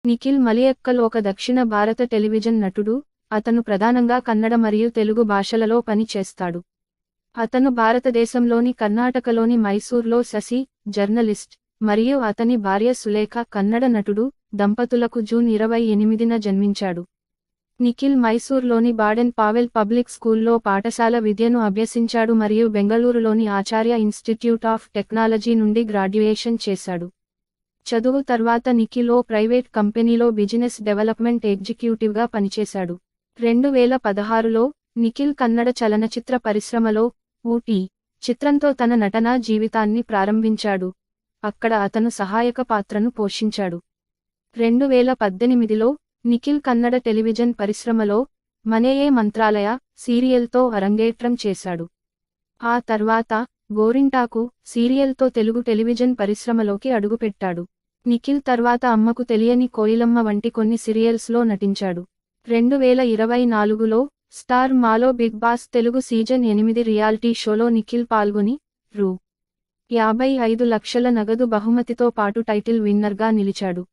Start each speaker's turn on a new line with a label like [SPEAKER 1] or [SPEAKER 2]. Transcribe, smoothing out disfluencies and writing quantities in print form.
[SPEAKER 1] నిఖిల్ మలియక్కల్ ఒక దక్షిణ భారత టెలివిజన్ నటుడు. అతను ప్రధానంగా కన్నడ మరియు తెలుగు భాషలలో పని చేస్తాడు. అతను భారతదేశంలోని కర్ణాటకలోని మైసూర్లో శశి, జర్నలిస్ట్, మరియు అతని భార్య సులేఖ కన్నడ నటుడు దంపతులకు జూన్ 28న జన్మించాడు. నిఖిల్ మైసూర్లోని బాడెన్ పావెల్ పబ్లిక్ స్కూల్లో పాఠశాల విద్యను అభ్యసించాడు మరియు బెంగళూరులోని ఆచార్య ఇన్స్టిట్యూట్ ఆఫ్ టెక్నాలజీ నుండి గ్రాడ్యుయేషన్ చేశాడు. చదువు తర్వాత నిఖిల్ ఓ ప్రైవేట్ కంపెనీలో బిజినెస్ డెవలప్మెంట్ ఎగ్జిక్యూటివ్గా పనిచేశాడు. 2016లో నిఖిల్ కన్నడ చలనచిత్ర పరిశ్రమలో ఊటీ చిత్రంతో తన నటనా జీవితాన్ని ప్రారంభించాడు. అక్కడ అతను సహాయక పాత్రను పోషించాడు. 2018లో నిఖిల్ కన్నడ టెలివిజన్ పరిశ్రమలో మనేయే మంత్రాలయ సీరియల్తో అరంగేట్రం చేశాడు. ఆ తర్వాత గోరింటాకు సీరియల్తో తెలుగు టెలివిజన్ పరిశ్రమలోకి అడుగుపెట్టాడు. నిఖిల్ తర్వాత అమ్మకు తెలియని కోయిలమ్మ వంటి కొన్ని సీరియల్స్లో నటించాడు. 2024లో స్టార్ మాలో Bigg Boss Telugu season 8 reality షోలో నిఖిల్ పాల్గొని రూ. 55 లక్షల నగదు బహుమతితో పాటు టైటిల్ విన్నర్గా నిలిచాడు.